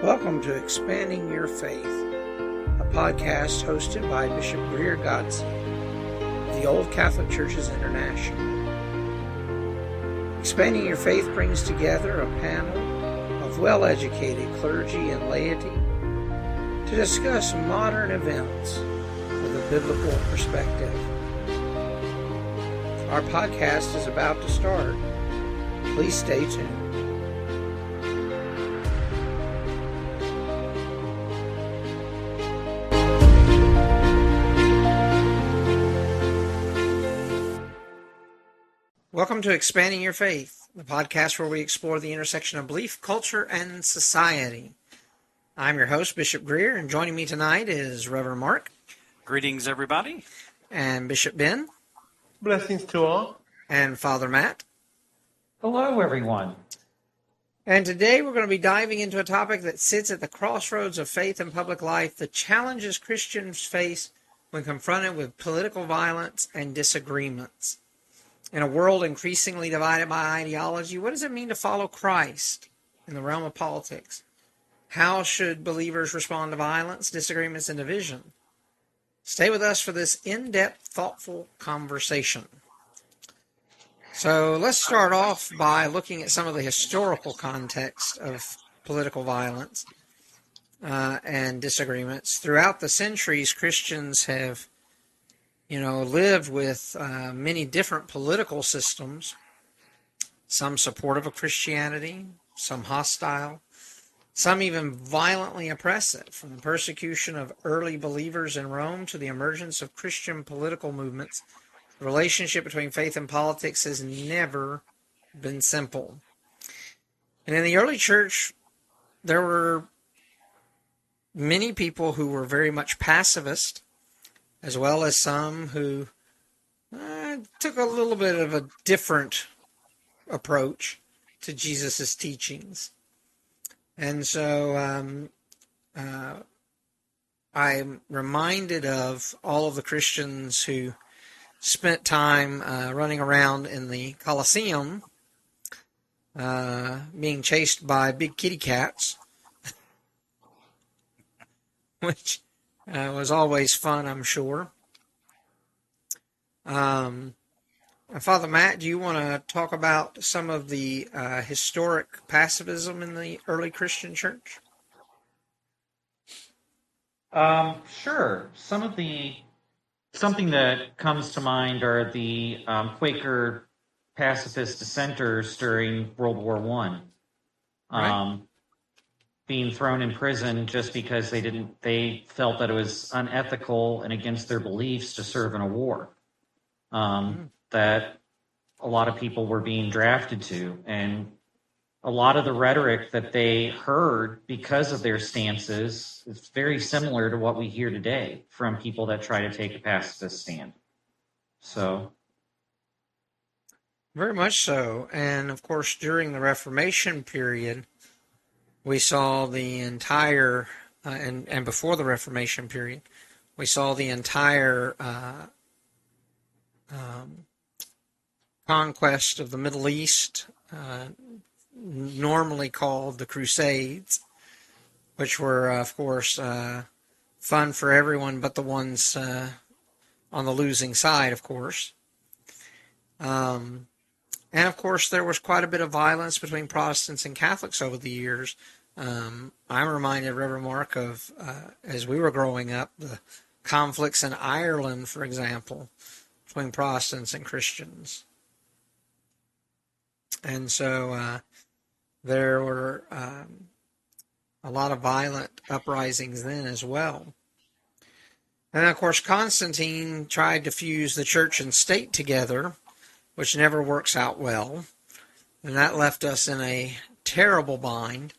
Welcome to Expanding Your Faith, a podcast hosted by Bishop Greer Godsey of the Old Catholic Churches International. Expanding Your Faith brings together a panel of well-educated clergy and laity to discuss modern events with a biblical perspective. Our podcast is about to start. Please stay tuned. Welcome to Expanding Your Faith, the podcast where we explore the intersection of belief, culture, and society. I'm your host, Bishop Greer, and joining me tonight is Reverend Marc. Greetings, everybody. And Bishop Ben. Blessings to all. And Father Matt. Hello, everyone. And today we're going to be diving into a topic that sits at the crossroads of faith and public life, the challenges Christians face when confronted with political violence and disagreements. In a world increasingly divided by ideology, what does it mean to follow Christ in the realm of politics? How should believers respond to violence, disagreements, and division? Stay with us for this in-depth, thoughtful conversation. So let's start off by looking at some of the historical context of political violence and disagreements. Throughout the centuries, Christians have lived with many different political systems, some supportive of Christianity, some hostile, some even violently oppressive, from the persecution of early believers in Rome to the emergence of Christian political movements. The relationship between faith and politics has never been simple. And in the early church, there were many people who were very much pacifist, as well as some who took a little bit of a different approach to Jesus' teachings. And so I'm reminded of all of the Christians who spent time running around in the Colosseum, being chased by big kitty cats, which was always fun, I'm sure. Father Matt, do you want to talk about some of the historic pacifism in the early Christian church? Sure. Something that comes to mind are the Quaker pacifist dissenters during World War I. Right. Being thrown in prison just because they felt that it was unethical and against their beliefs to serve in a war that a lot of people were being drafted to. And a lot of the rhetoric that they heard because of their stances is very similar to what we hear today from people that try to take a pacifist stand. So, very much so. And of course, during the Reformation period, we saw the entire, and before the Reformation period, we saw the entire conquest of the Middle East, normally called the Crusades, which were, of course, fun for everyone but the ones on the losing side, of course. And, of course, there was quite a bit of violence between Protestants and Catholics over the years. I'm reminded, Reverend Marc, of, as we were growing up, the conflicts in Ireland, for example, between Protestants and Christians. And so there were a lot of violent uprisings then as well. And, of course, Constantine tried to fuse the church and state together, which never works out well. And that left us in a terrible bind,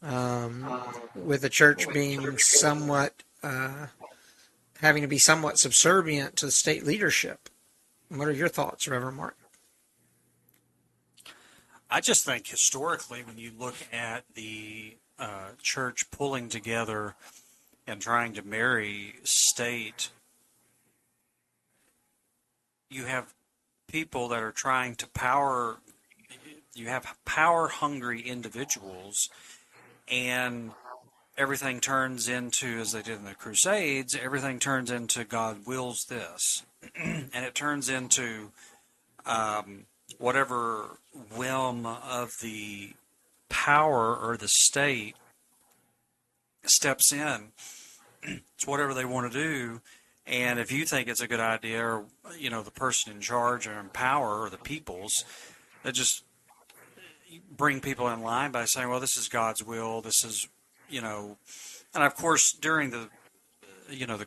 with the church being somewhat, having to be somewhat subservient to the state leadership. What are your thoughts, Reverend Marc? I just think historically, when you look at the church pulling together and trying to marry state, you have people that are trying to you have power-hungry individuals and everything turns into, as they did in the Crusades, everything turns into God wills this, and it turns into whatever whim of the power or the state steps in. It's whatever they want to do. And if you think it's a good idea, or the person in charge or in power or the peoples, they just bring people in line by saying, "Well, this is God's will. This is, And of course, during the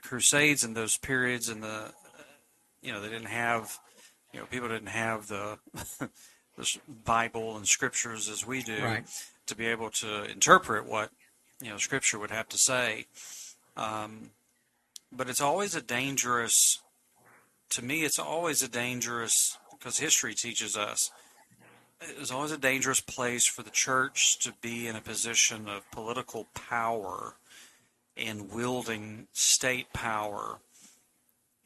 Crusades and those periods, and they didn't have, people didn't have the the Bible and scriptures as we do Right. to be able to interpret what Scripture would have to say. But it's always a dangerous, to me, it's always a dangerous, because history teaches us, it's always a dangerous place for the church to be in a position of political power and wielding state power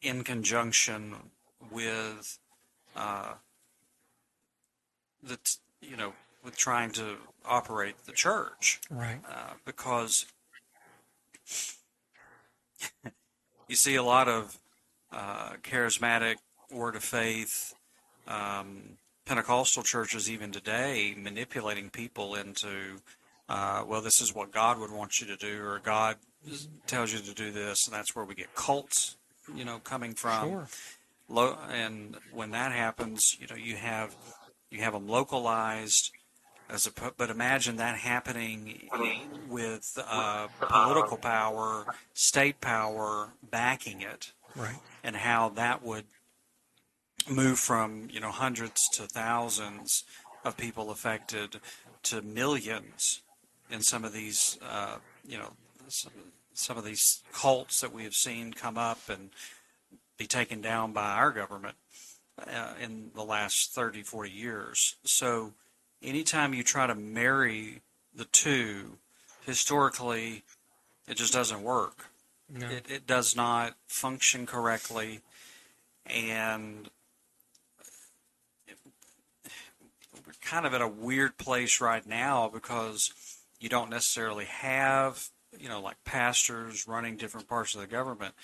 in conjunction with the with trying to operate the church, Right. because you see a lot of charismatic, word of faith, Pentecostal churches even today manipulating people into, well, this is what God would want you to do, or God tells you to do this, and that's where we get cults, coming from. Sure. And when that happens, you have them localized. But imagine that happening with political power, state power backing it, Right. and how that would move from hundreds to thousands of people affected to millions in some of these some of these cults that we have seen come up and be taken down by our government in the last 30, 40 years. So anytime you try to marry the two, historically, it just doesn't work. No. It does not function correctly, and we're kind of in a weird place right now because you don't necessarily have, like pastors running different parts of the government,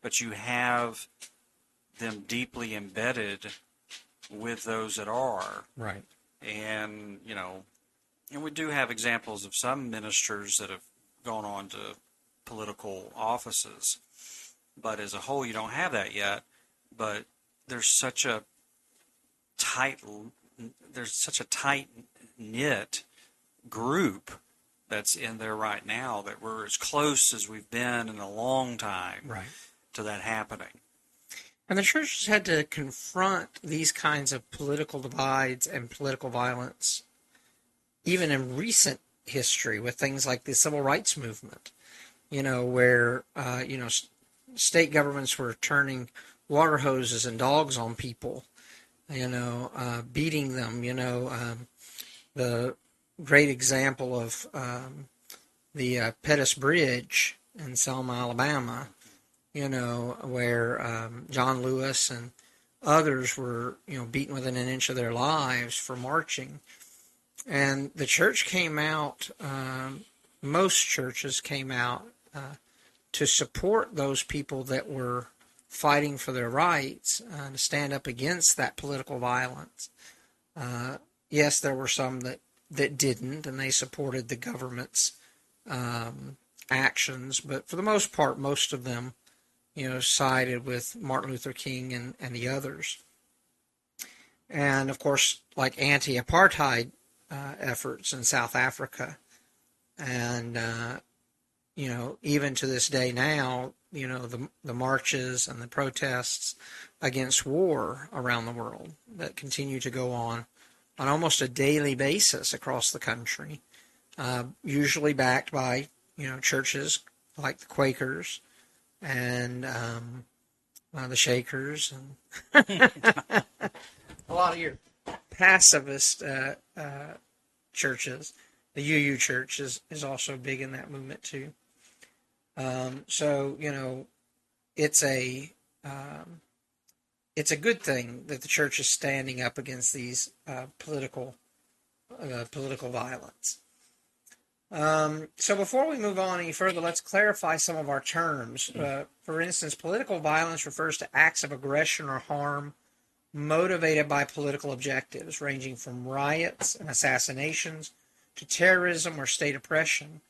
but you have them deeply embedded with those that are. Right. And, and we do have examples of some ministers that have gone on to political offices. But as a whole, you don't have that yet. But there's such a tight knit group that's in there right now that we're as close as we've been in a long time Right. to that happening. And the church has had to confront these kinds of political divides and political violence even in recent history with things like the civil rights movement, where, state governments were turning water hoses and dogs on people, beating them, the great example of the Pettus Bridge in Selma, Alabama, where John Lewis and others were, beaten within an inch of their lives for marching. And the church came out, most churches came out to support those people that were fighting for their rights, to stand up against that political violence. Yes, there were some that didn't, and they supported the government's actions, but for the most part, most of them, sided with Martin Luther King and the others. And, of course, like anti-apartheid efforts in South Africa. And, even to this day now, the marches and the protests against war around the world that continue to go on almost a daily basis across the country, usually backed by, churches like the Quakers and the Shakers and a lot of your pacifist churches. The UU Church is also big in that movement too. So it's a good thing that the church is standing up against these political violence. So before we move on any further, let's clarify some of our terms. For instance, political violence refers to acts of aggression or harm motivated by political objectives, ranging from riots and assassinations to terrorism or state oppression,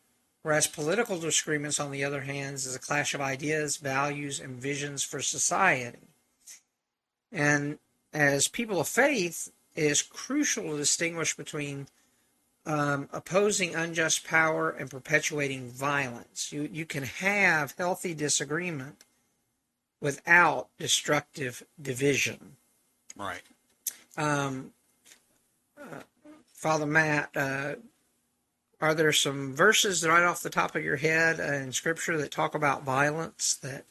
whereas political disagreements, on the other hand, is a clash of ideas, values, and visions for society. And as people of faith, it is crucial to distinguish between opposing unjust power and perpetuating violence. You can have healthy disagreement without destructive division. Right. Father Matt, are there some verses right off the top of your head in Scripture that talk about violence that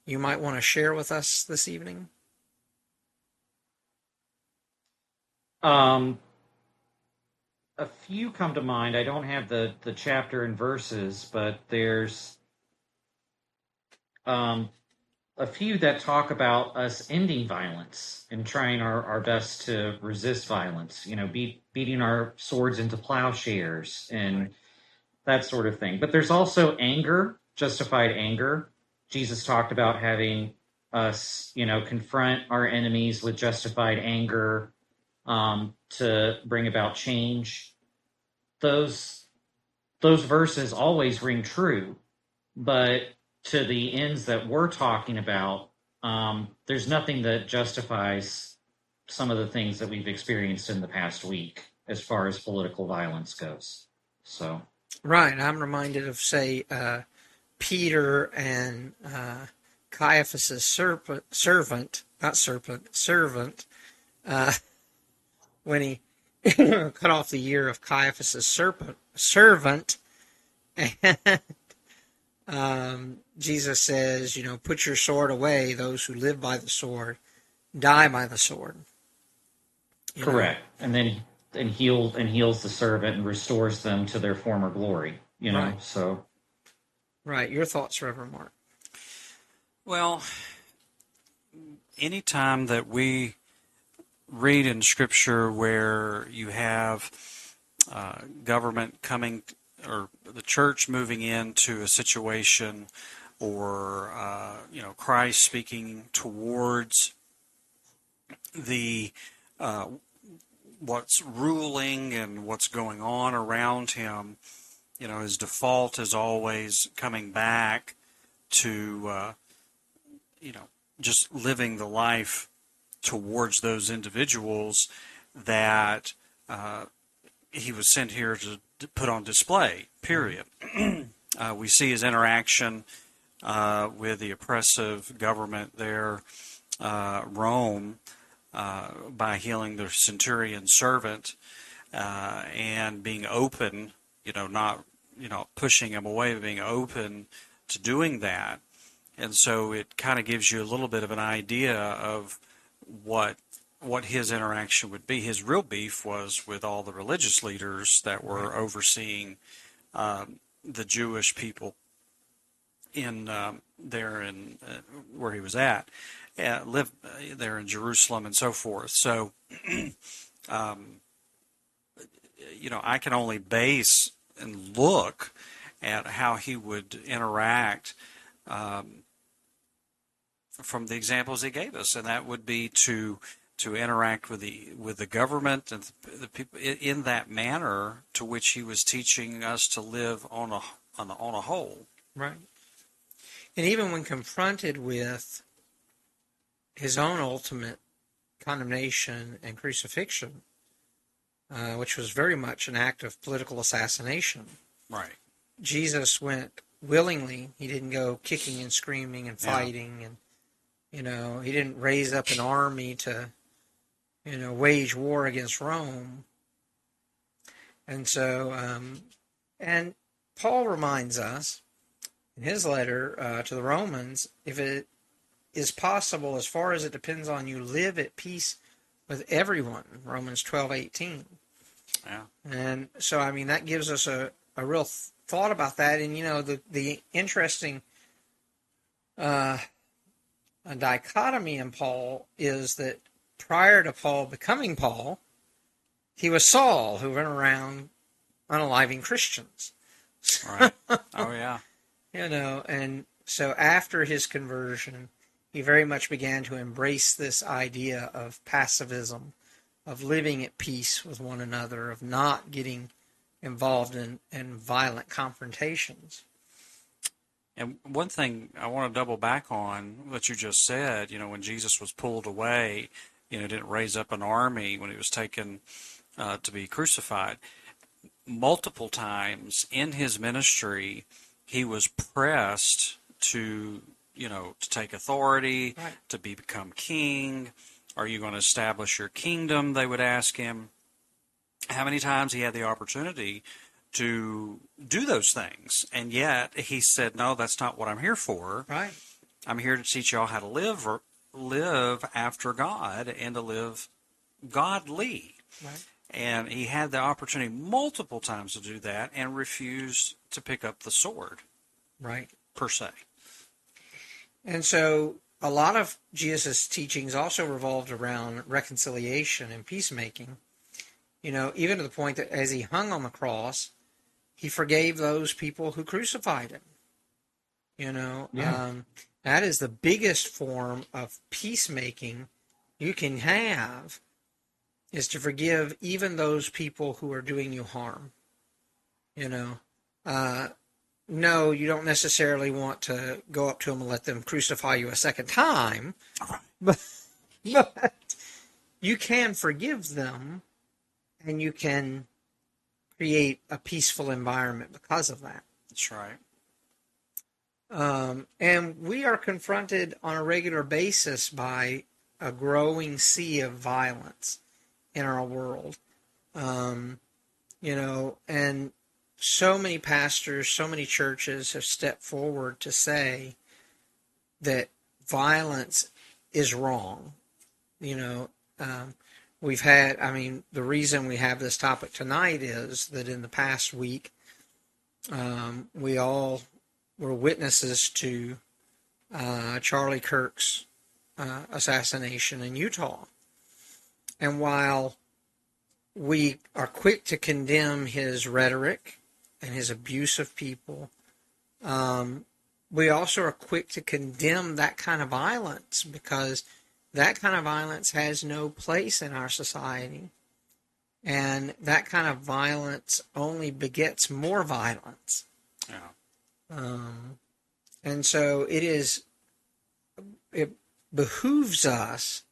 you might want to share with us this evening? A few come to mind. I don't have the chapter and verses, but there's a few that talk about us ending violence and trying our best to resist violence. You know, beating our swords into plowshares and that sort of thing. But there's also anger, justified anger. Jesus talked about having us, confront our enemies with justified anger to bring about change. Those verses always ring true, but to the ends that we're talking about, there's nothing that justifies some of the things that we've experienced in the past week as far as political violence goes. So, right, I'm reminded of, say, Peter and Caiaphas's servant, when he cut off the ear of Caiaphas's servant, and Jesus says, put your sword away. Those who live by the sword die by the sword. Correct. And then heals the servant and restores them to their former glory. Right. So. Right. Your thoughts, Reverend Marc? Well, anytime that we read in Scripture where you have government coming or the church moving into a situation, or Christ speaking towards the what's ruling and what's going on around him, his default is always coming back to just living the life towards those individuals that he was sent here to put on display, period. We see his interaction with the oppressive government there, Rome, by healing the centurion's servant and being open, not pushing him away, but being open to doing that. And so it kind of gives you a little bit of an idea of what his interaction would be. His real beef was with all the religious leaders that were overseeing the Jewish people in where he was at, lived there in Jerusalem and so forth. So, I can only base and look at how he would interact from the examples he gave us, and that would be to interact with the government and the people in that manner to which he was teaching us to live on a whole. Right. And even when confronted with his own ultimate condemnation and crucifixion, which was very much an act of political assassination, right? Jesus went willingly. He didn't go kicking and screaming and fighting, and he didn't raise up an army to wage war against Rome. And so, and Paul reminds us in his letter to the Romans, if it is possible, as far as it depends on you, live at peace with everyone, Romans 12:18. Yeah. And so, that gives us a real thought about that. And, the interesting dichotomy in Paul is that prior to Paul becoming Paul, he was Saul, who went around unaliving Christians. Right. Oh, yeah. And so after his conversion, he very much began to embrace this idea of pacifism, of living at peace with one another, of not getting involved in violent confrontations. And one thing I want to double back on what you just said, when Jesus was pulled away, didn't raise up an army when he was taken to be crucified. Multiple times in his ministry, he was pressed to take authority, right. to become king. Are you going to establish your kingdom? They would ask him. How many times he had the opportunity to do those things, and yet he said, "No, that's not what I'm here for. Right. I'm here to teach y'all how to live after God and to live godly." Right. And he had the opportunity multiple times to do that and refused to pick up the sword. Right. Per se. And so a lot of Jesus' teachings also revolved around reconciliation and peacemaking. Even to the point that as he hung on the cross, he forgave those people who crucified him. That is the biggest form of peacemaking you can have, is to forgive even those people who are doing you harm. No, you don't necessarily want to go up to them and let them crucify you a second time, but you can forgive them, and you can create a peaceful environment because of that. That's right. And we are confronted on a regular basis by a growing sea of violence in our world. And so many pastors, so many churches have stepped forward to say that violence is wrong. We've had, the reason we have this topic tonight is that in the past week, we all were witnesses to Charlie Kirk's assassination in Utah. And while we are quick to condemn his rhetoric and his abuse of people, we also are quick to condemn that kind of violence, because that kind of violence has no place in our society. And that kind of violence only begets more violence. Yeah. And so it behooves us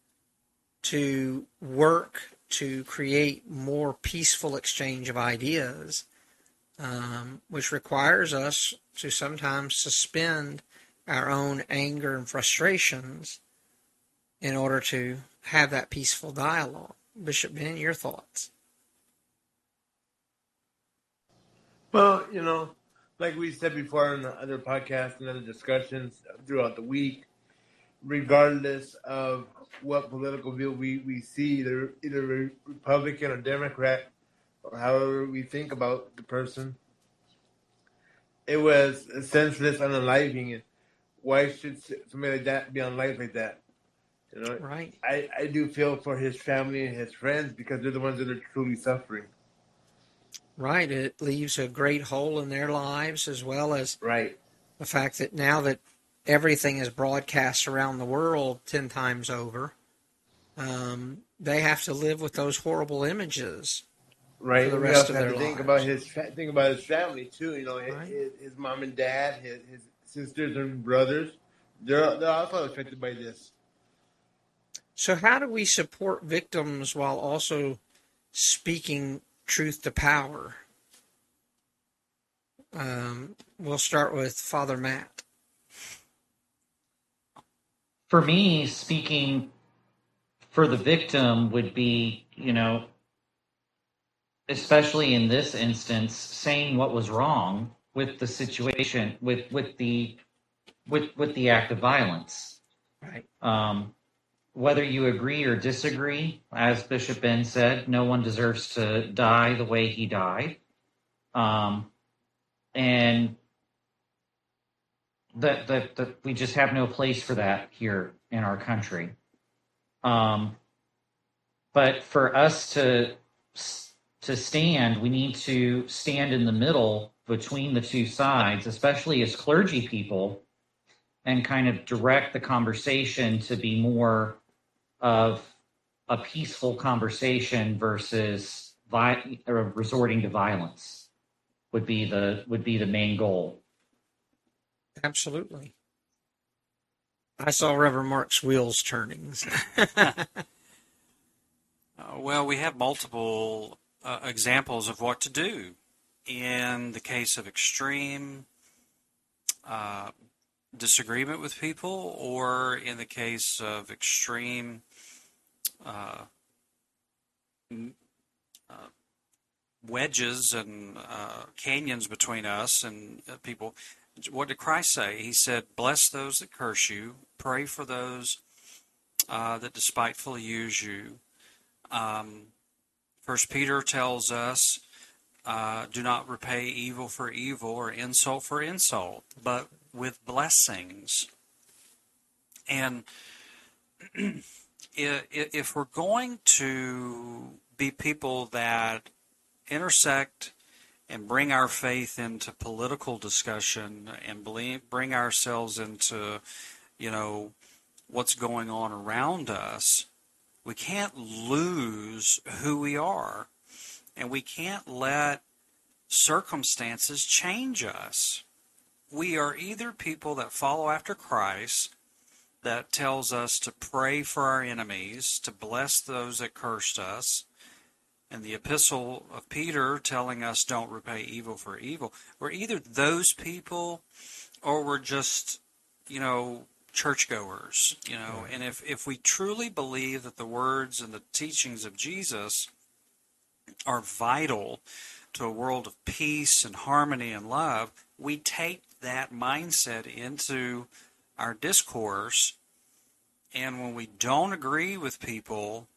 to work to create more peaceful exchange of ideas, which requires us to sometimes suspend our own anger and frustrations in order to have that peaceful dialogue. Bishop Ben, your thoughts? Well, like we said before in the other podcasts and other discussions throughout the week, regardless of what political view we see, either Republican or Democrat, or however we think about the person, it was a senseless unaliving. And why should somebody like that be unalived like that? Right. I do feel for his family and his friends, because they're the ones that are truly suffering. Right. It leaves a great hole in their lives, as well as right. the fact that now that everything is broadcast around the world 10 times over, they have to live with those horrible images right. for the We rest also of have their to lives. think about his family too. Right. His mom and dad, his sisters and brothers, they're also affected by this. So how do we support victims while also speaking truth to power? We'll start with Father Matt. For me, speaking for the victim would be, especially in this instance, saying what was wrong with the situation, with the act of violence. Right. Whether you agree or disagree, as Bishop Ben said, no one deserves to die the way he died. And that we just have no place for that here in our country. But for us to to stand, we need to stand in the middle between the two sides, especially as clergy people, and kind of direct the conversation to be more of a peaceful conversation versus resorting to violence would be the main goal. Absolutely. I saw Reverend Marc's wheels turning. Well, we have multiple examples of what to do in the case of extreme disagreement with people, or in the case of extreme wedges and canyons between us and people. What did Christ say? He said, bless those that curse you, pray for those that despitefully use you. First Peter tells us, do not repay evil for evil or insult for insult, but with blessings. And if we're going to be people that intersect and bring our faith into political discussion and bring ourselves into, what's going on around us, we can't lose who we are. And we can't let circumstances change us. We are either people that follow after Christ, that tells us to pray for our enemies, to bless those that cursed us, and the epistle of Peter telling us don't repay evil for evil. We're either those people or we're just, churchgoers, Right. And if we truly believe that the words and the teachings of Jesus are vital to a world of peace and harmony and love, we take that mindset into our discourse, and when we don't agree with people,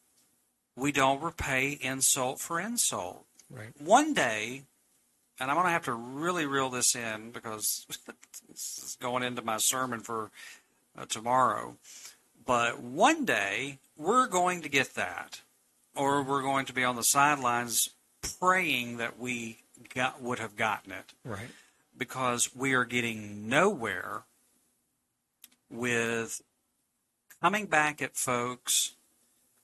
we don't repay insult for insult. Right. One day, and I'm going to have to really reel this in because this is going into my sermon for tomorrow, but one day we're going to get that, or we're going to be on the sidelines praying that we would have gotten it. Right. Because we are getting nowhere with coming back at folks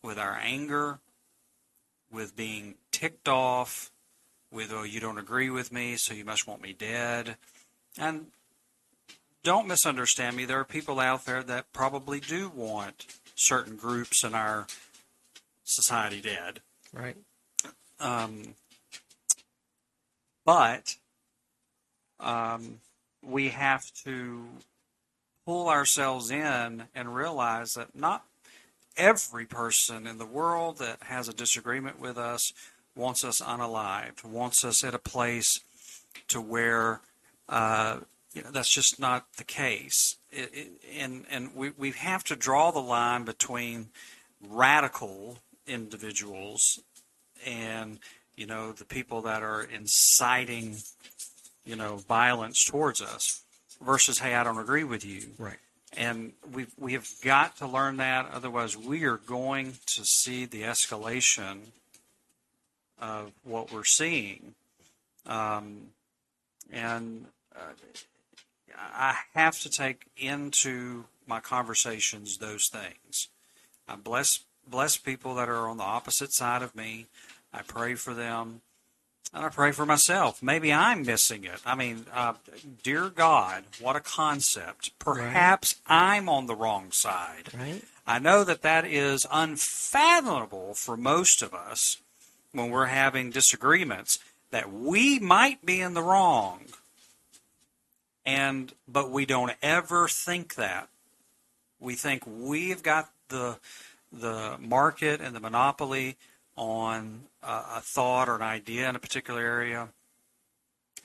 with our anger, with being ticked off, with, oh, you don't agree with me, so you must want me dead. And don't misunderstand me. There are people out there that probably do want certain groups in our society dead. Right. But we have to pull ourselves in and realize that not every person in the world that has a disagreement with us wants us unalived, wants us at a place to where that's just not the case. And we have to draw the line between radical individuals and the people that are inciting violence towards us versus, hey, I don't agree with you. Right. And we have got to learn that, otherwise we are going to see the escalation of what we're seeing. I have to take into my conversations those things. I bless people that are on the opposite side of me. I pray for them, and I pray for myself. Maybe I'm missing it. I mean, dear God, what a concept. Perhaps I'm on the wrong side. Right. I know that is unfathomable for most of us when we're having disagreements, that we might be in the wrong, but we don't ever think that. We think we've got the market and the monopoly on a thought or an idea in a particular area.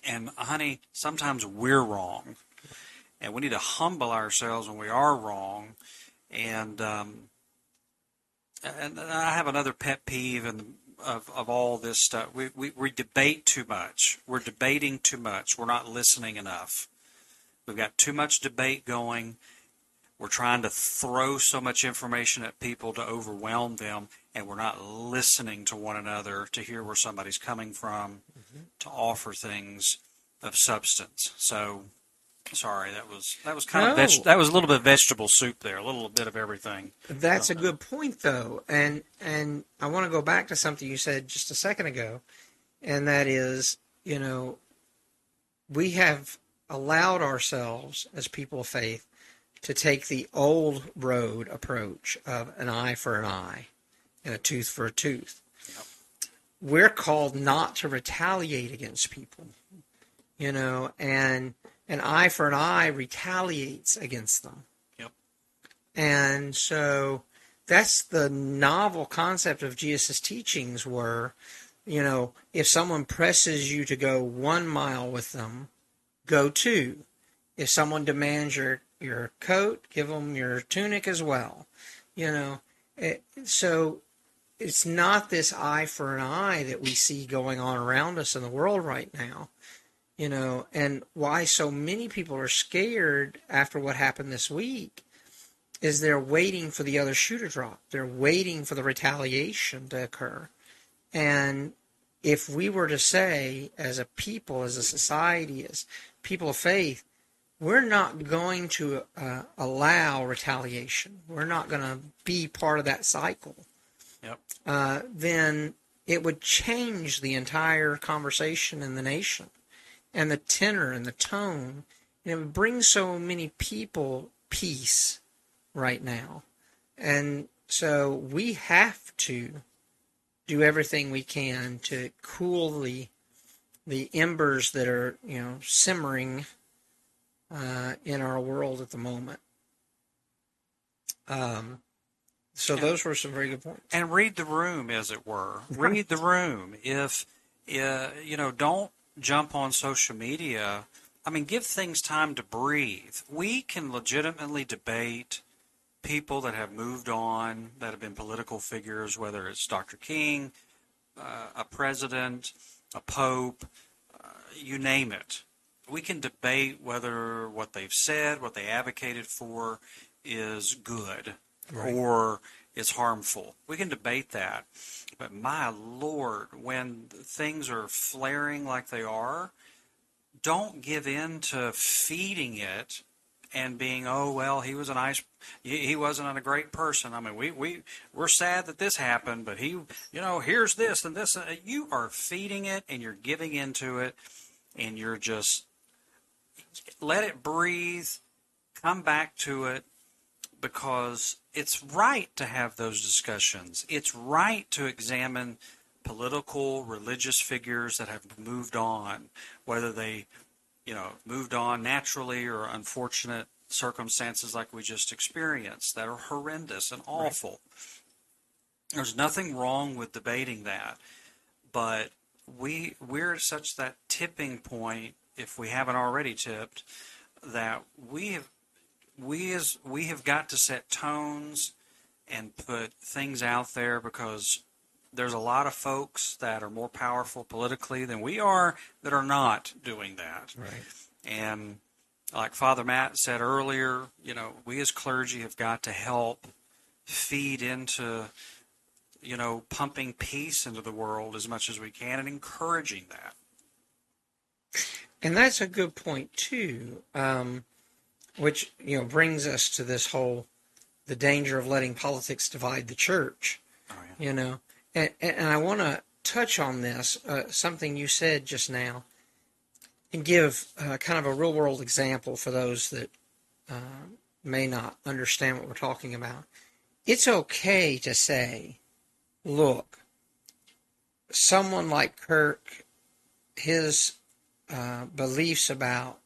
And honey, sometimes we're wrong. And we need to humble ourselves when we are wrong. And I have another pet peeve of all this stuff. We debate too much. We're debating too much. We're not listening enough. We've got too much debate going. we're trying to throw so much information at people to overwhelm them, and we're not listening to one another to hear where somebody's coming from, to offer things of substance. So, sorry, that was kind of that was a little bit of vegetable soup there, a little bit of everything. That's a good point, though, and I want to go back to something you said just a second ago, and that is, we have allowed ourselves as people of faith to take the old road approach of an eye for an eye and a tooth for a tooth. Yep. We're called not to retaliate against people, and an eye for an eye retaliates against them. Yep. And so that's the novel concept of Jesus' teachings were, if someone presses you to go 1 mile with them, go 2. If someone demands your coat, give them your tunic as well. So it's not this eye for an eye that we see going on around us in the world right now. And why so many people are scared after what happened this week is they're waiting for the other shoe to drop. They're waiting for the retaliation to occur. And if we were to say, as a people, as a society, as people of faith, we're not going to allow retaliation, we're not going to be part of that cycle, then it would change the entire conversation in the nation and the tenor and the tone. And it would bring so many people peace right now. And so we have to do everything we can to cool the embers that are, simmering in our world at the moment. So those were some very good points. And read the room, as it were. Read the room. If don't jump on social media. I mean, give things time to breathe. We can legitimately debate people that have moved on, that have been political figures, whether it's Dr. King, a president, a pope, you name it. We can debate whether what they've said, what they advocated for is good or is harmful. We can debate that. But my Lord, when things are flaring like they are, don't give in to feeding it and being, he was he wasn't a great person. I mean, we're sad that this happened, but here's this and this. You are feeding it and you're giving into it, and you're just let it breathe, come back to it, because it's right to have those discussions. It's right to examine political, religious figures that have moved on, whether they, moved on naturally or unfortunate circumstances like we just experienced that are horrendous and awful. Right. There's nothing wrong with debating that, but we're at such that tipping point, if we haven't already tipped, that we have got to set tones and put things out there, because there's a lot of folks that are more powerful politically than we are that are not doing that. Right. And like Father Matt said earlier, we as clergy have got to help feed into, pumping peace into the world as much as we can and encouraging that. And that's a good point, too, which, brings us to this the danger of letting politics divide the church. Oh, yeah. And I want to touch on this, something you said just now, and give kind of a real-world example for those that may not understand what we're talking about. It's okay to say, look, someone like Kirk, his beliefs about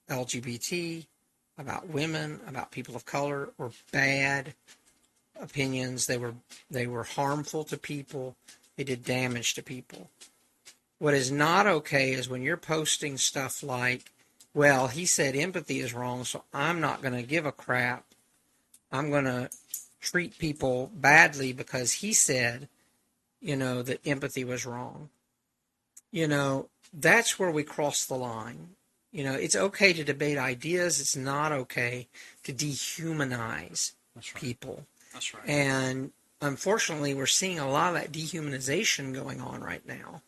LGBT, about women, about people of color were bad opinions. They were harmful to people. They did damage to people. What is not okay is when you're posting stuff like, well, he said empathy is wrong, so I'm not going to give a crap. I'm going to treat people badly because he said, that empathy was wrong. That's where we cross the line. You know, it's okay to debate ideas. It's not okay to dehumanize people. That's right. And unfortunately, we're seeing a lot of that dehumanization going on right now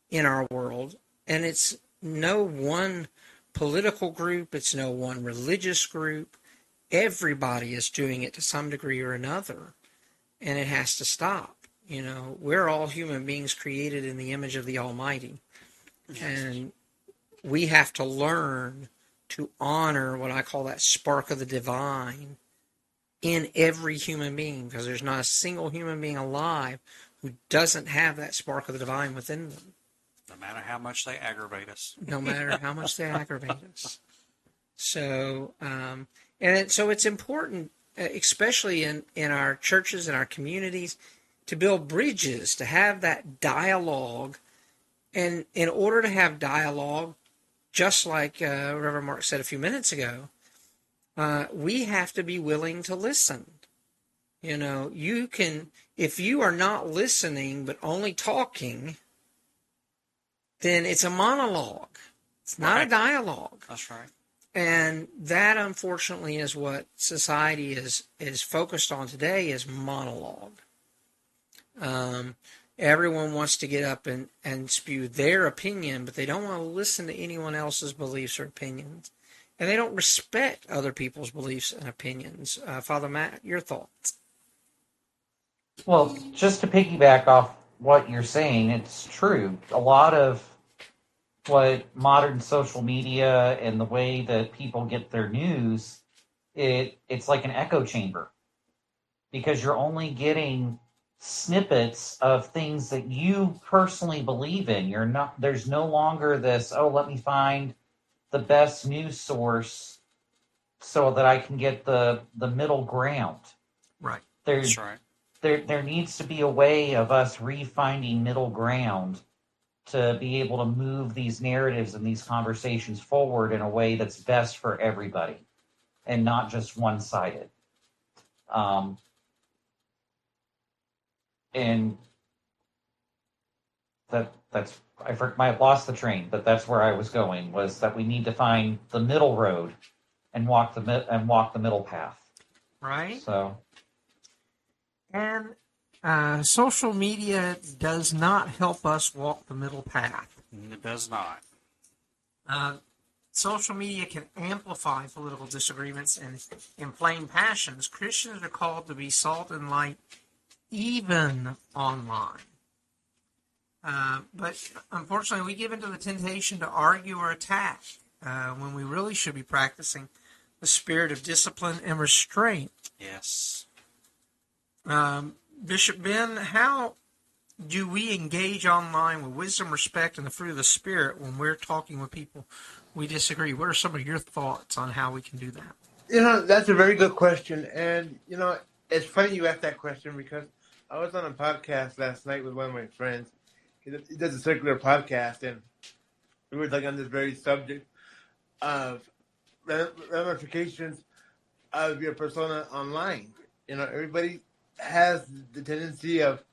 in our world. And it's no one political group. It's no one religious group. Everybody is doing it to some degree or another. And it has to stop. You know, we're all human beings created in the image of the Almighty. Yes. And we have to learn to honor what I call that spark of the divine in every human being, because there's not a single human being alive who doesn't have that spark of the divine within them. No matter how much they aggravate us. No matter how much they aggravate us. So, so it's important, especially in our churches and our communities, to build bridges, to have that dialogue. And in order to have dialogue, just like Reverend Marc said a few minutes ago, we have to be willing to listen. You know, you can, if you are not listening but only talking, then it's a monologue. It's not a dialogue. That's right. And that, unfortunately, is what society is focused on today, is monologue. Everyone wants to get up and spew their opinion, but they don't want to listen to anyone else's beliefs or opinions. And they don't respect other people's beliefs and opinions. Father Matt, your thoughts? Well, just to piggyback off what you're saying, it's true. A lot of what modern social media and the way that people get their news, it's like an echo chamber, because you're only getting snippets of things that you personally believe in. There's no longer this, let me find the best news source so that I can get the middle ground. Right. That's right. There needs to be a way of us refinding middle ground to be able to move these narratives and these conversations forward in a way that's best for everybody and not just one-sided. And that's I might have lost the train, but that's where I was going, was that we need to find the middle road and walk the middle path. Right. So, and social media does not help us walk the middle path. It does not. Social media can amplify political disagreements and inflame passions. Christians are called to be salt and light even online. But unfortunately, we give into the temptation to argue or attack when we really should be practicing the spirit of discipline and restraint. Yes. Bishop Ben, how do we engage online with wisdom, respect, and the fruit of the Spirit when we're talking with people we disagree? What are some of your thoughts on how we can do that? You know, that's a very good question. And, you know, it's funny you asked that question, because I was on a podcast last night with one of my friends. He does a circular podcast, and we were talking on this very subject of ramifications of your persona online. You know, everybody has the tendency of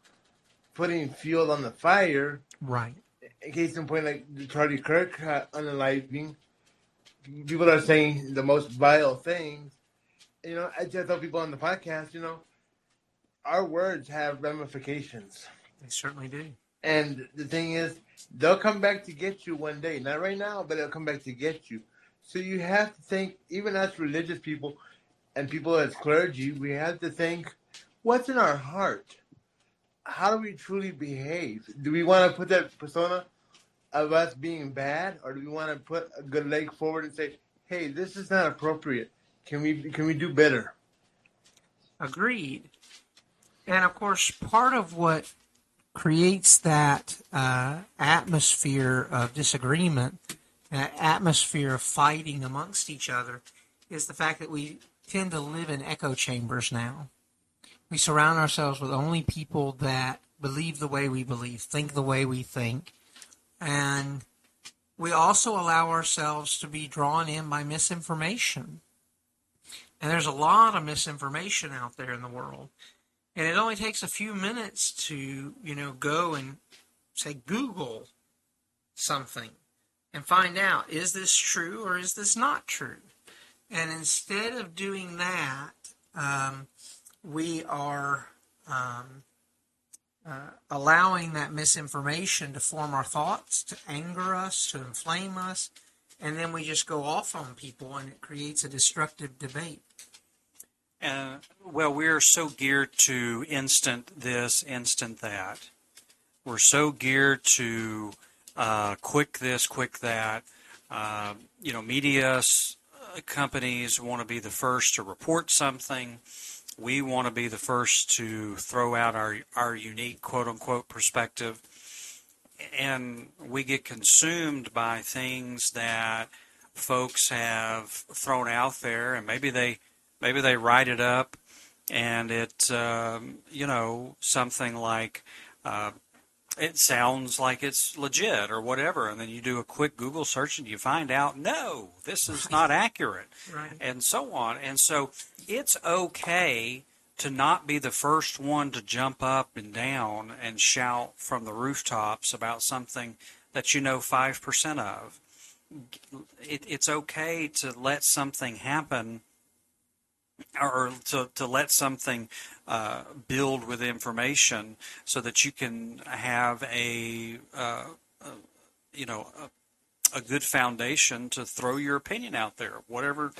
putting fuel on the fire. Right. In case in point, like the Charlie Kirk unaliving, people are saying the most vile things. You know, I just tell people on the podcast, you know, our words have ramifications. They certainly do. And the thing is, they'll come back to get you one day. Not right now, but they'll come back to get you. So you have to think, even as religious people and people as clergy, we have to think, what's in our heart? How do we truly behave? Do we want to put that persona of us being bad, or do we want to put a good leg forward and say, hey, this is not appropriate. Can we do better? Agreed. And of course, part of what creates that atmosphere of disagreement, that atmosphere of fighting amongst each other, is the fact that we tend to live in echo chambers now. We surround ourselves with only people that believe the way we believe, think the way we think, and we also allow ourselves to be drawn in by misinformation. And there's a lot of misinformation out there in the world. And it only takes a few minutes to, go and say Google something. and find out, is this true or is this not true? And instead of doing that, we are allowing that misinformation to form our thoughts, to anger us, to inflame us, and then we just go off on people, and it creates a destructive debate. Well, we're so geared to instant this, instant that. We're so geared to quick this, quick that. Media companies want to be the first to report something. We want to be the first to throw out our unique quote-unquote perspective. And we get consumed by things that folks have thrown out there, and maybe they write it up, and it's something like it sounds like it's legit or whatever, and then you do a quick Google search and you find out, no, this is not accurate, and so on. And so it's okay to not be the first one to jump up and down and shout from the rooftops about something that you know 5% of. It's okay to let something happen, or to let something build with information, so that you can have a good foundation to throw your opinion out there, whatever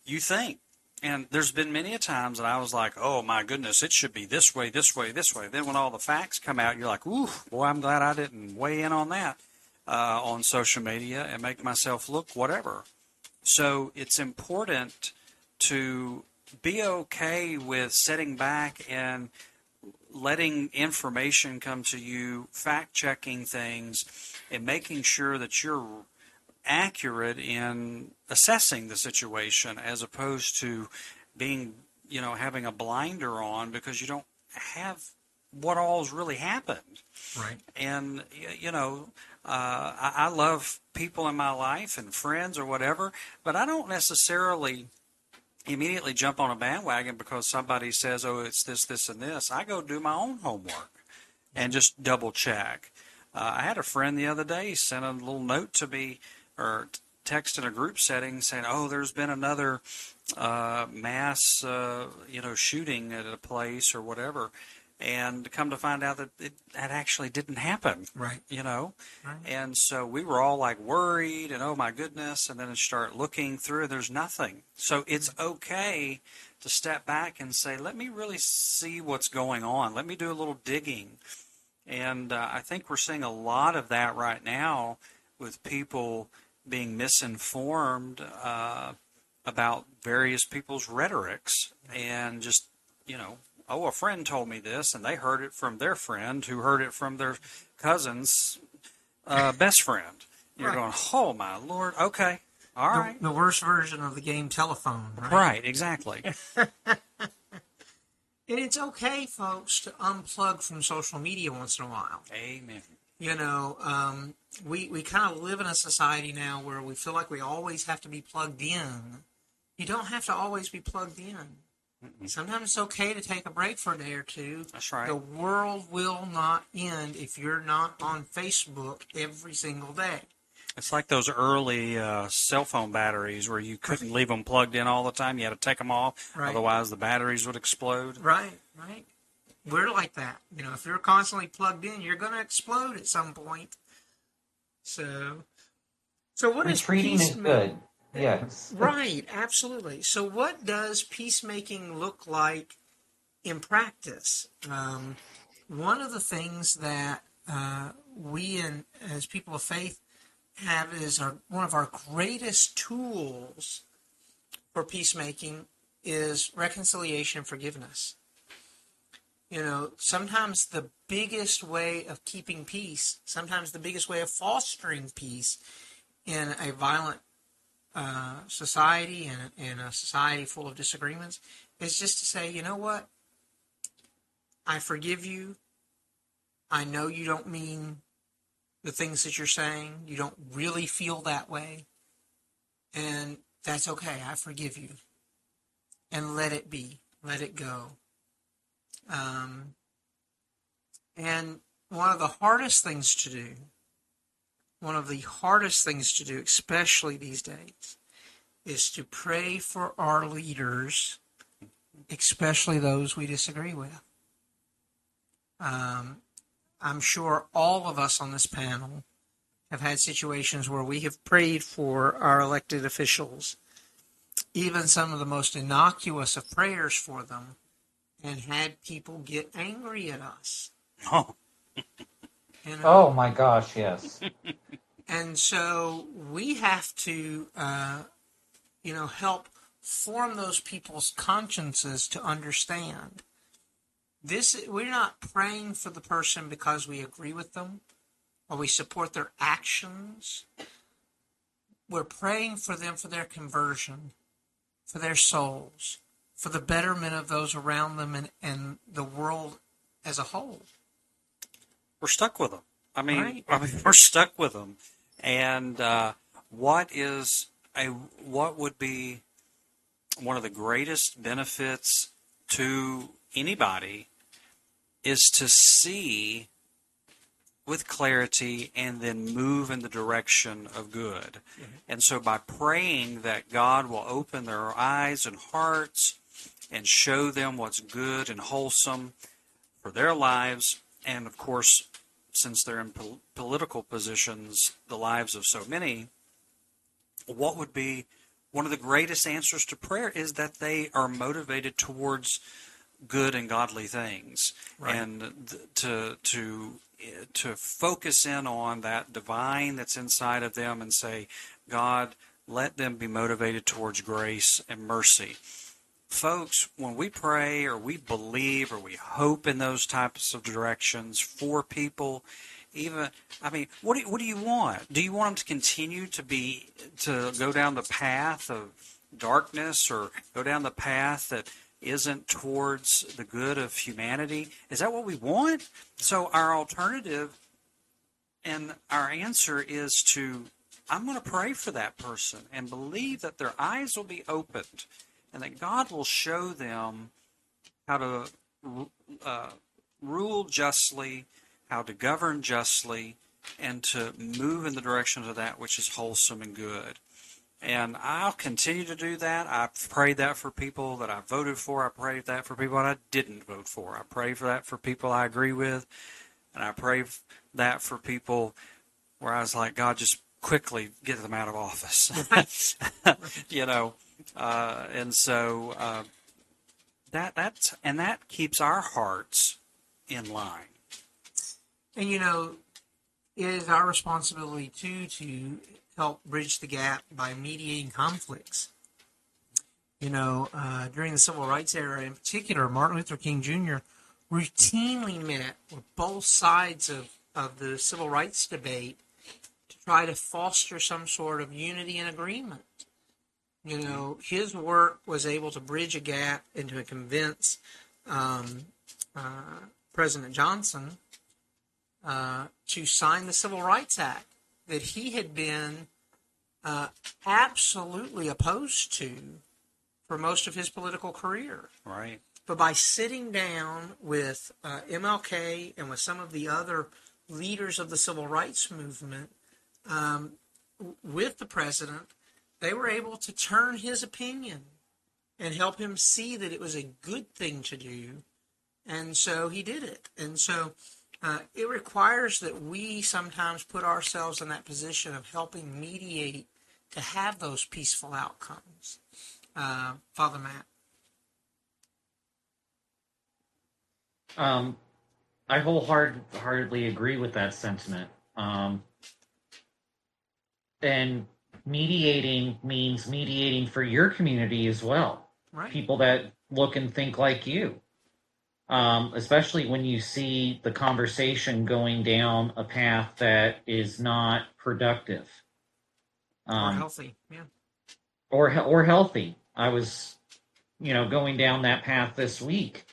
you think. And there's been many a times that I was like, oh my goodness, it should be this way, this way, this way. Then when all the facts come out, you're like, ooh, boy, I'm glad I didn't weigh in on that on social media and make myself look whatever. So it's important to be okay with sitting back and letting information come to you, fact-checking things, and making sure that you're accurate in assessing the situation, as opposed to being, having a blinder on because you don't have what all's really happened. Right. And, I love people in my life and friends or whatever, but I don't necessarily immediately jump on a bandwagon because somebody says, oh, it's this, this, and this. I go do my own homework and just double check. I had a friend the other day sent a little note to me, or text in a group setting saying, oh, there's been another mass, shooting at a place or whatever. And come to find out that that actually didn't happen. Right. Right. And so we were all like worried and, oh my goodness, and then I start looking through, there's nothing. So it's okay to step back and say, let me really see what's going on. Let me do a little digging. And I think we're seeing a lot of that right now with people being misinformed about various people's rhetorics, and just, oh, a friend told me this, and they heard it from their friend who heard it from their cousin's best friend. You're going, oh, my Lord, okay, all right. The worst version of the game telephone, right? Right, exactly. And it's okay, folks, to unplug from social media once in a while. Amen. We kind of live in a society now where we feel like we always have to be plugged in. You don't have to always be plugged in. Mm-mm. Sometimes it's okay to take a break for a day or two. That's right. The world will not end if you're not on Facebook every single day. It's like those early cell phone batteries where you couldn't leave them plugged in all the time. You had to take them off, otherwise the batteries would explode. Right. We're like that. If you're constantly plugged in, you're going to explode at some point. So what is retreating is good. Yes. Right, absolutely. So what does peacemaking look like in practice? One of the things that we, as people of faith, have is one of our greatest tools for peacemaking is reconciliation and forgiveness. Sometimes the biggest way of keeping peace, sometimes the biggest way of fostering peace in a violent society and in a society full of disagreements is just to say, you know what? I forgive you. I know you don't mean the things that you're saying. You don't really feel that way. And that's okay. I forgive you. And let it be. Let it go. And one of the hardest things to do one of the hardest things to do, especially these days, is to pray for our leaders, especially those we disagree with. I'm sure all of us on this panel have had situations where we have prayed for our elected officials, even some of the most innocuous of prayers for them, and had people get angry at us. Oh. You know? Oh my gosh, yes. And so we have to, help form those people's consciences to understand this. We're not praying for the person because we agree with them or we support their actions. We're praying for them for their conversion, for their souls, for the betterment of those around them and the world as a whole. We're stuck with them. I mean, Right. we're stuck with them. And what would be one of the greatest benefits to anybody is to see with clarity and then move in the direction of good. Mm-hmm. And so by praying that God will open their eyes and hearts and show them what's good and wholesome for their lives, and of course, since they're in political positions, the lives of so many, what would be one of the greatest answers to prayer is that they are motivated towards good and godly things, right. And to focus in on that divine that's inside of them and say, God, let them be motivated towards grace and mercy. Folks, when we pray or we believe or we hope in those types of directions for people, what do you want? Do you want them to continue to go down the path of darkness or go down the path that isn't towards the good of humanity? Is that what we want? So our alternative and our answer is I'm going to pray for that person and believe that their eyes will be opened and that God will show them how to rule justly, how to govern justly, and to move in the direction of that which is wholesome and good. And I'll continue to do that. I've prayed that for people that I voted for. I prayed that for people that I didn't vote for. I pray for that for people I agree with. And I pray that for people where I was like, God, just quickly get them out of office. And so that keeps our hearts in line. And it is our responsibility to help bridge the gap by mediating conflicts. During the Civil Rights era in particular, Martin Luther King Jr. routinely met with both sides of the civil rights debate to try to foster some sort of unity and agreement. His work was able to bridge a gap and to convince President Johnson to sign the Civil Rights Act that he had been absolutely opposed to for most of his political career. Right. But by sitting down with MLK and with some of the other leaders of the civil rights movement with the president, they were able to turn his opinion and help him see that it was a good thing to do. And so he did it. And so it requires that we sometimes put ourselves in that position of helping mediate to have those peaceful outcomes. Father Matt. I wholeheartedly agree with that sentiment. And mediating means mediating for your community as well. Right. People that look and think like you. Especially when you see the conversation going down a path that is not productive. Or healthy, yeah. Or healthy. I was, going down that path this week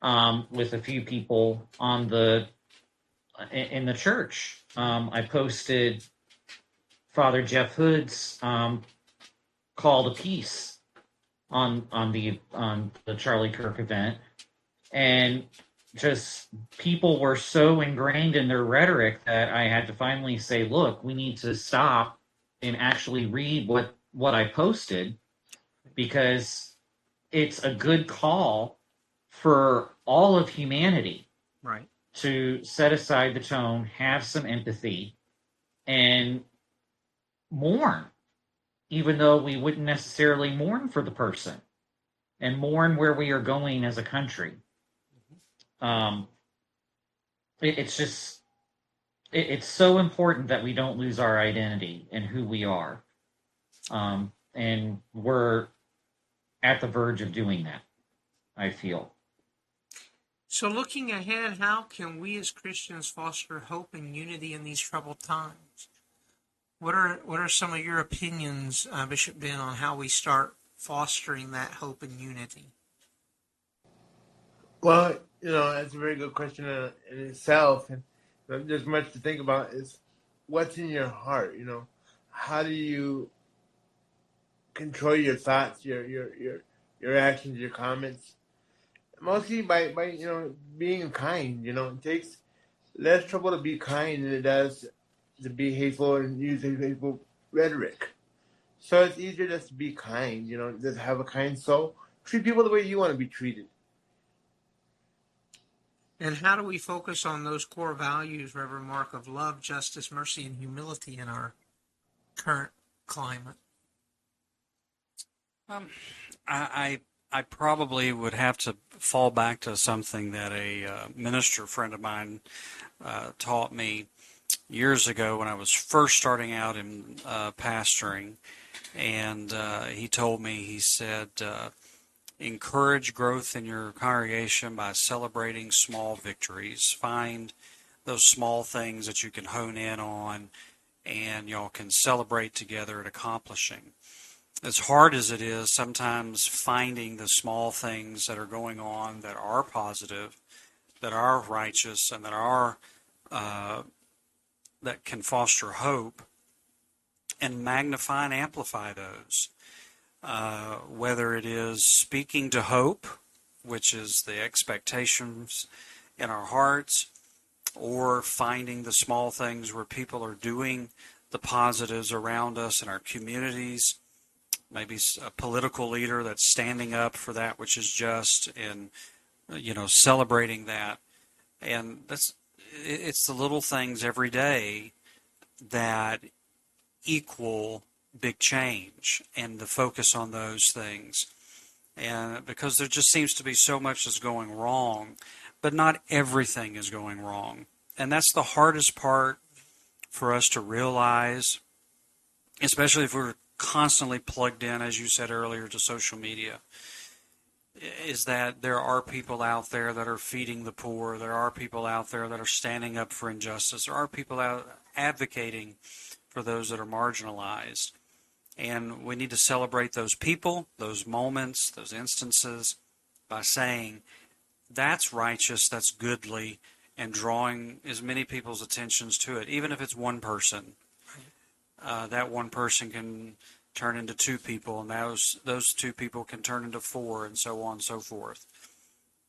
with a few people in the church. I posted Father Jeff Hood's call to peace on the Charlie Kirk event, and just people were so ingrained in their rhetoric that I had to finally say, look, we need to stop and actually read what I posted, because it's a good call for all of humanity Right. to set aside the tone, have some empathy, and mourn, even though we wouldn't necessarily mourn for the person, and mourn where we are going as a country. It's just, it's so important that we don't lose our identity and who we are. And we're at the verge of doing that, I feel. So looking ahead, how can we as Christians foster hope and unity in these troubled times? What are some of your opinions, Bishop Ben, on how we start fostering that hope and unity? Well, that's a very good question in itself, and there's much to think about. Is what's in your heart? How do you control your thoughts, your actions, your comments? Mostly by being kind. It takes less trouble to be kind than it does to be hateful and use hateful rhetoric. So it's easier just to be kind. Just have a kind soul. Treat people the way you want to be treated. And how do we focus on those core values, Reverend Marc, of love, justice, mercy, and humility in our current climate? I probably would have to fall back to something that a minister friend of mine taught me years ago when I was first starting out in pastoring. And he told me, he said, encourage growth in your congregation by celebrating small victories. Find those small things that you can hone in on and y'all can celebrate together at accomplishing. As hard as it is, sometimes finding the small things that are going on that are positive, that are righteous, and that are that can foster hope, and magnify and amplify those. Whether it is speaking to hope, which is the expectations in our hearts, or finding the small things where people are doing the positives around us in our communities, maybe a political leader that's standing up for that which is just, and celebrating that. And it's the little things every day that equal big change, and the focus on those things. And because there just seems to be so much that's going wrong, but not everything is going wrong. And that's the hardest part for us to realize, especially if we're constantly plugged in, as you said earlier, to social media, is that there are people out there that are feeding the poor. There are people out there that are standing up for injustice. There are people out advocating for those that are marginalized. And we need to celebrate those people, those moments, those instances by saying, that's righteous, that's goodly, and drawing as many people's attentions to it. Even if it's one person, that one person can turn into two people, and those two people can turn into four, and so on and so forth,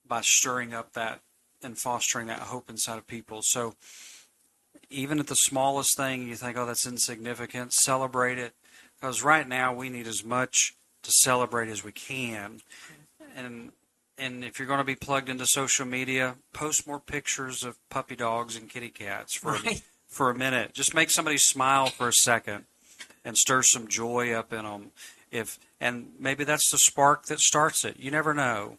by stirring up that and fostering that hope inside of people. So even at the smallest thing, you think, oh, that's insignificant, celebrate it. Because right now we need as much to celebrate as we can. And if you're going to be plugged into social media, post more pictures of puppy dogs and kitty cats for a minute. Just make somebody smile for a second and stir some joy up in them. And maybe that's the spark that starts it. You never know.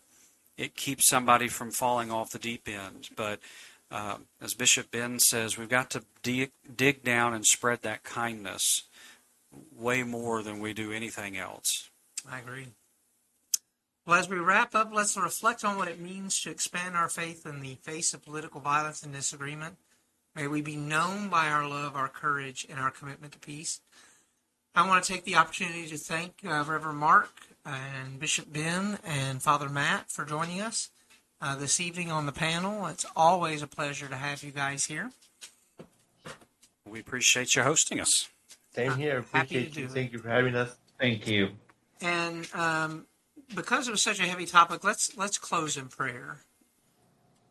It keeps somebody from falling off the deep end. But as Bishop Ben says, we've got to dig down and spread that kindness way more than we do anything else. I agree. Well, as we wrap up, let's reflect on what it means to expand our faith in the face of political violence and disagreement. May we be known by our love, our courage, and our commitment to peace. I want to take the opportunity to thank Reverend Marc and Bishop Ben and Father Matt for joining us this evening on the panel. It's always a pleasure to have you guys here. We appreciate you hosting us. Same here. Appreciate you. Thank you for having us. Thank you. And because it was such a heavy topic, let's close in prayer.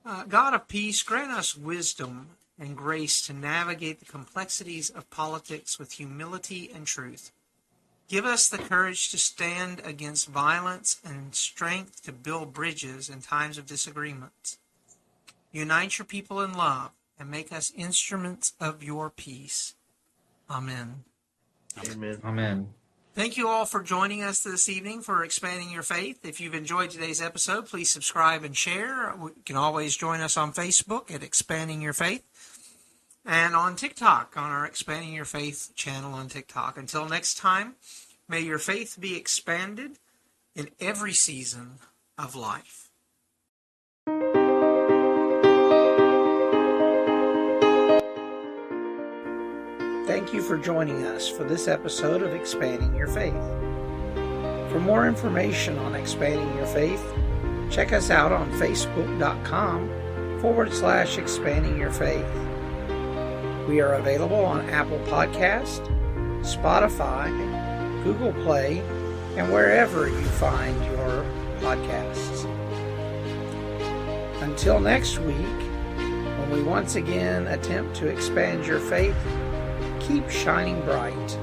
God of peace, grant us wisdom and grace to navigate the complexities of politics with humility and truth. Give us the courage to stand against violence and strength to build bridges in times of disagreements. Unite your people in love and make us instruments of your peace. Amen. Amen. Amen. Thank you all for joining us this evening for Expanding Your Faith. If you've enjoyed today's episode, please subscribe and share. You can always join us on Facebook at Expanding Your Faith and on TikTok on our Expanding Your Faith channel on TikTok. Until next time, may your faith be expanded in every season of life. Thank you for joining us for this episode of Expanding Your Faith. For more information on Expanding Your Faith, check us out on facebook.com/Expanding Your Faith. We are available on Apple Podcast, Spotify, Google Play, and wherever you find your podcasts. Until next week, when we once again attempt to expand your faith, keep shining bright